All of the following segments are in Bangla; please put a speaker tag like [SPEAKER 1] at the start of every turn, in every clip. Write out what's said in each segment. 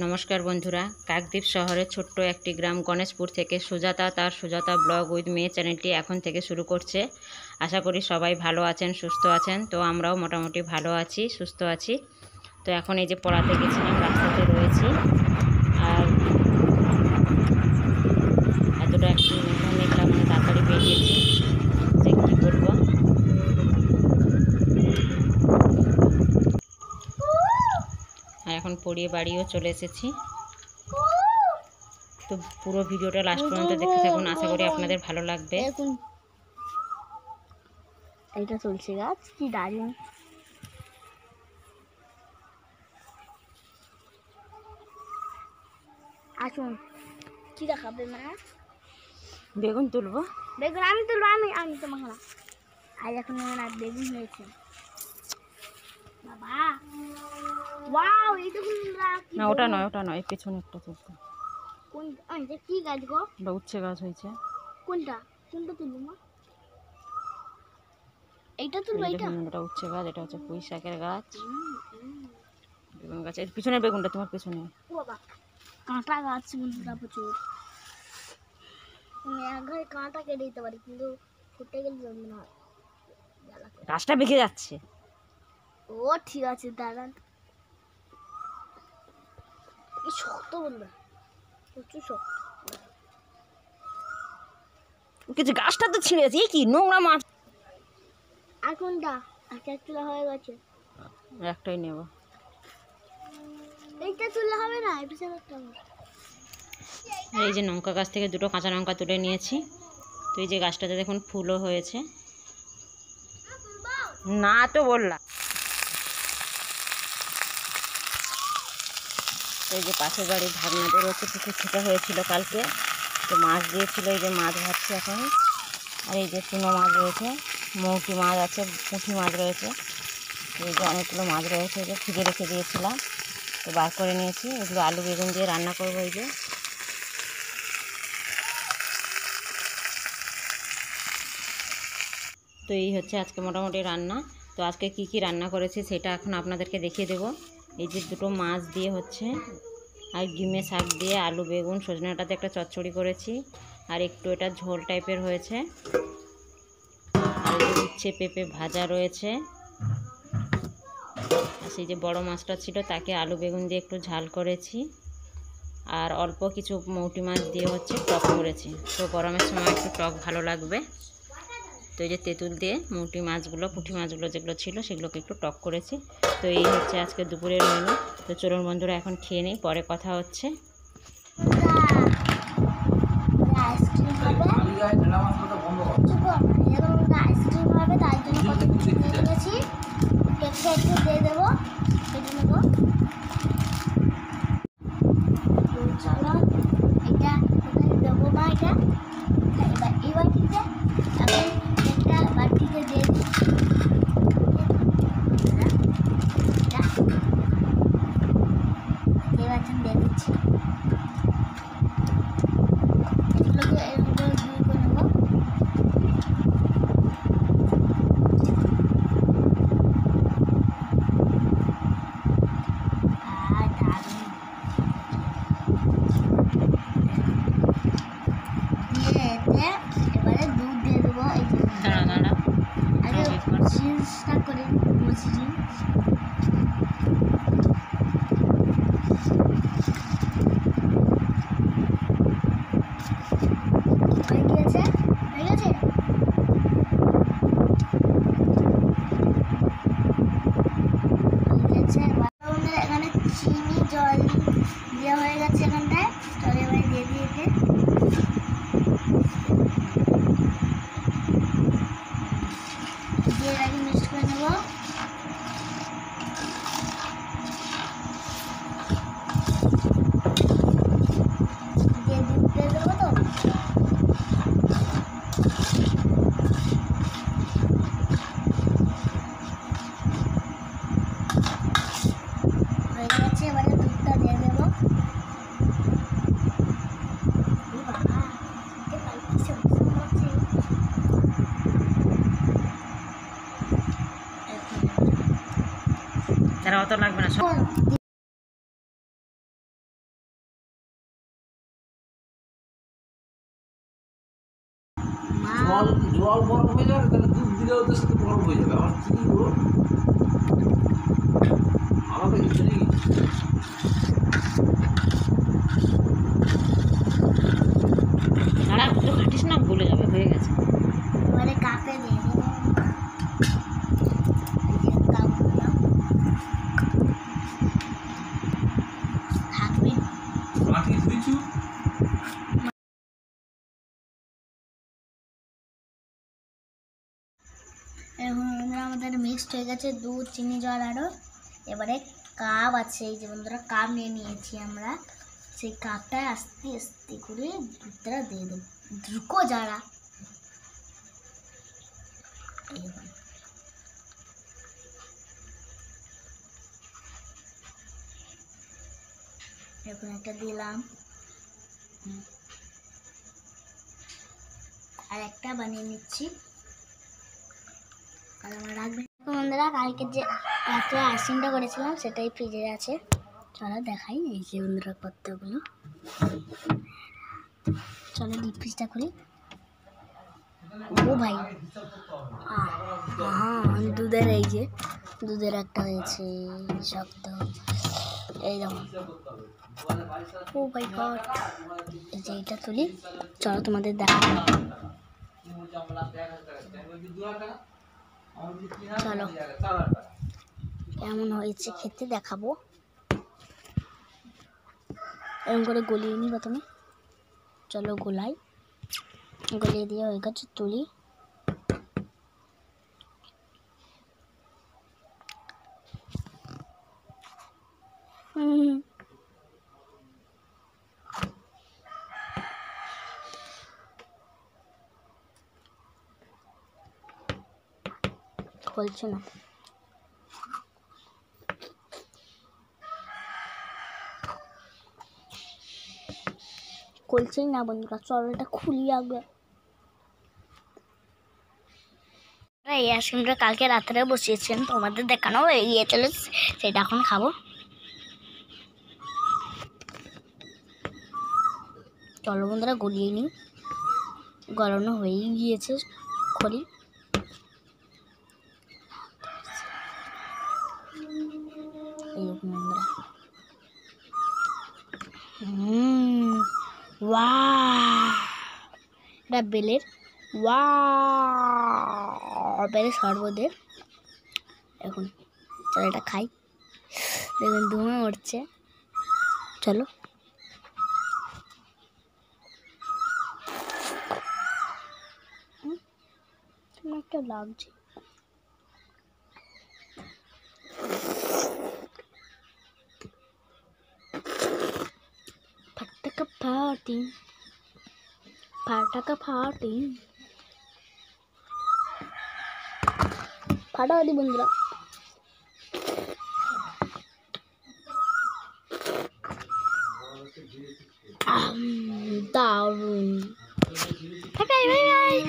[SPEAKER 1] নমস্কার বন্ধুরা, কাকদ্বীপ শহরের ছোট্ট একটি গ্রাম গণেশপুর থেকে সুজাতা তার সুজাতা ব্লগ উইথ মেয়ে চ্যানেলটি এখন থেকে শুরু করছে। আশা করি সবাই ভালো আছেন, সুস্থ আছেন। তো আমরাও মোটামুটি ভালো আছি, সুস্থ আছি। তো এখন এই যে পড়াতে গেছিলাম, রাস্তাতে রয়েছি। আর এতটা একটু মেঘলা মানে তাড়াতাড়ি বেরিয়েছি যে কী করবো। আর এখন পড়িয়ে বাড়িও চলে এসেছি। তো পুরো ভিডিওটা লাস্ট পর্যন্ত দেখতে থাকুন, আশা করি আপনাদের ভালো লাগবে।
[SPEAKER 2] এটা তুলসী গাছ, কি দারুণ। আসুন, কি দেখাবে মা?
[SPEAKER 1] বেগুন তুলবো।
[SPEAKER 2] বেগুন আমি তুলবো, আমি তোমাকে না। আজ এখন না বেগুন হয়েছে বাবা। ওয়াও, এটা
[SPEAKER 1] না ওটা নয়, পেছনে একটা তুলতে।
[SPEAKER 2] কোন এটা কি গাছ গো?
[SPEAKER 1] ওটা উচ্ছে গাছ হয়েছে।
[SPEAKER 2] কোনটা তুলবো মা? এইটা তুলবো?
[SPEAKER 1] এটা উচ্ছে গাছ, এটা হচ্ছে পুঁই শাকের গাছ, বেগুন গাছ। এর পিছনের বেগুনটা তোমার পেছনে।
[SPEAKER 2] বাবা, কাঁটা গাছ বন্ধুরা প্রচুর। আমি একঘরে কাঁটা কেটে দিতে পারি, কিন্তু ফুটে গেলে জন্ম না।
[SPEAKER 1] গাছটা বেঁকে যাচ্ছে।
[SPEAKER 2] ও ঠিক আছে, দাঁড়ান। এই শক্ত বন্ধুরা, প্রচুর শক্ত।
[SPEAKER 1] কিছু গাছটা তো ছিঁড়ে গেছে, কি নোংরা মাছ।
[SPEAKER 2] আর কোনটা? একটা তুলা হয়ে গেছে,
[SPEAKER 1] একটাই নেব।
[SPEAKER 2] এইটা তুললে হবে না, এটা একটা।
[SPEAKER 1] আর এই যে লঙ্কা গাছ থেকে দুটো কাঁচা লঙ্কা তুলে নিয়েছি। তো এই যে গাছটাতে দেখুন ফুলও হয়েছে। না তো বললাম। এই যে পাশের বাড়ির ভাগনাদের হচ্ছে পুকুর ছোটো হয়েছিল কালকে, তো মাছ দিয়েছিল। এই যে মাছ ভাবছি এখন। আর এই যে চুনো মাছ রয়েছে, মৌটি মাছ আছে, পুঁটি মাছ রয়েছে। এই যে অনেকগুলো মাছ রয়েছে, এই যে ফ্রিজে রেখে দিয়েছিলাম, তো বার করে নিয়েছি। এগুলো আলু বেগুন দিয়ে রান্না করবো। এই যে তো এই হচ্ছে আজকে মোটামুটি রান্না। তো আজকে কি কি রান্না করেছি সেটা এখন আপনাদেরকে দেখিয়ে দেবো। এই যে দুটো মাছ দিয়ে হচ্ছে, আর ডিমে শাক দিয়ে আলু বেগুন সজনাটাতে একটা চচ্চড়ি করেছি। আর একটু এটা ঝোল টাইপের হয়েছে। আর এই যে উচ্ছে পেঁপে ভাজা রয়েছে। আর সেই যে বড় মাছটা ছিল তাকে আলু বেগুন দিয়ে একটু ঝাল করেছি। আর অল্প কিছু মৌটি মাছ দিয়ে হচ্ছে টক করেছি। তো গরমের সময় একটু টক ভালো লাগবে। তো এই যে তেঁতুল দিয়ে মৌটি মাছগুলো, পুঁটি মাছগুলো যেগুলো ছিল সেগুলোকে একটু টক করেছি। তো এই হচ্ছে আজকে দুপুরের মেনু। তো চলুন বন্ধুরা এখন খেয়ে নিই, পরে কথা হচ্ছে।
[SPEAKER 2] আইসক্রিম হবে, তাই জন্য কত কিছু দিয়ে দিয়েছি। কেকটা একটু দিয়ে দেবো, কেটে নেবো। চলো, এটা কোথায় দেবো মা? এটা এই বাটিতে, এখন একটা বাটিতে দিয়ে দিই। দিয়ে দিচ্ছি। এগুলোকে এরকম করে ধুয়ে করে নেবো। আর দারুণ দিয়ে এতে এবারে দুধ দিয়ে দেবো। এই যে আগে চিজটা করে বসি। হয়ে গেছে। এখানে চিনি জল দেওয়া হয়ে গেছে। এখানটায় জল এবারে দিয়ে দিয়েছে। দিয়ে আগে মিক্স করে নেবো। দিয়ে দুধ দিয়ে দেবো। তো হয়ে গেছে, এবারে দুধটা দিয়ে দেবো।
[SPEAKER 1] তারা অত লাগবে না।
[SPEAKER 2] কাপ
[SPEAKER 3] জল বরফ হয়ে যাবে, তাহলে দুধ দিলেও তো সেটা বরফ হয়ে যাবে। আমার কি গো আমাকে কিছু নেই।
[SPEAKER 1] দাঁড়া একটু ঘাটিস না, ভুলে যাবে, হয়ে গেছে।
[SPEAKER 2] এবারে কাপে দিয়ে দেবো। এই যে কাপ দিলাম। থাকবে না।
[SPEAKER 3] মাটি ধুইছু
[SPEAKER 2] এখন বন্ধুরা আমাদের মিক্সড হয়ে গেছে দুধ, চিনি, জল আরও। এবারে কাপ আছে, এই যে বন্ধুরা কাপ নিয়ে নিয়েছি আমরা। সেই কাপটায় আস্তে আস্তে করে দুধটা দিয়ে দেবো। ঢুকো যারা এই দেখুন। এখন একটা দিলাম, আর একটা বানিয়ে নিচ্ছি। আর আমরা রাখবেন বন্ধুরা, কালকে যে রাত্রে আইসিংটা করেছিলাম সেটাই ফ্রিজে আছে। চলো দেখাই, এই যে বন্ধুরা কতগুলো। চলো ডিপ ফ্রিজটা খুলি। ও ভাই, হ্যাঁ দুধের, এই যে দুধের একটা হয়েছে শক্ত, এই দেখো। ও ভাই গড, এই যে এটা তুলি, চলো তোমাদের দেখাবো। চলো কেমন হয়েছে খেতে দেখাবো। এরকম করে গলিয়ে নিই প্রথমে। চলো গোলাই, গলিয়ে দিয়ে হয়ে গেছে, তুলি। খুলছে না, খুলছেই না বন্ধুরা। চলো এটা খুলি আগে। এই আইসক্রিমটা কালকে রাত্রে বসিয়েছিলাম, তোমাদের দেখানো এগিয়ে চলে, সেটা এখন খাবো। চলো বন্ধুরা গলিয়ে নিই, গলানো হয়েই গিয়েছে। খড়ি এইরকম বন্ধুরা। এটা বেলের বেলের শরবতের। এখন চলো এটা খাই, দেখুন ধুমে উঠছে। চলো একটা লাগছে। ফাটাকা ফাটি, ফাটাকা ফাটি, ফাটাফাটি বন্ধুরা। দারুণ। Bye bye.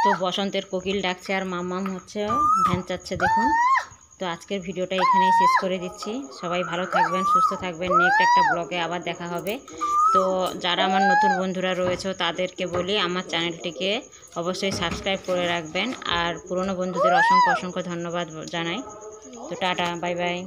[SPEAKER 1] তো বসন্তের কোকিল ডাকছে আর মাম্মাম হচ্ছে ভ্যান চাচ্ছে দেখুন। তো আজকের ভিডিওটা এখানেই শেষ করে দিচ্ছি। সবাই ভালো থাকবেন, সুস্থ থাকবেন। নেক্সট একটা ব্লগে আবার দেখা হবে। তো যারা আমার নতুন বন্ধুরা রয়েছে তাদেরকে বলি আমার চ্যানেলটিকে অবশ্যই সাবস্ক্রাইব করে রাখবেন। আর পুরনো বন্ধুদের অসংখ্য অসংখ্য ধন্যবাদ জানাই। তো টাটা, বাই বাই।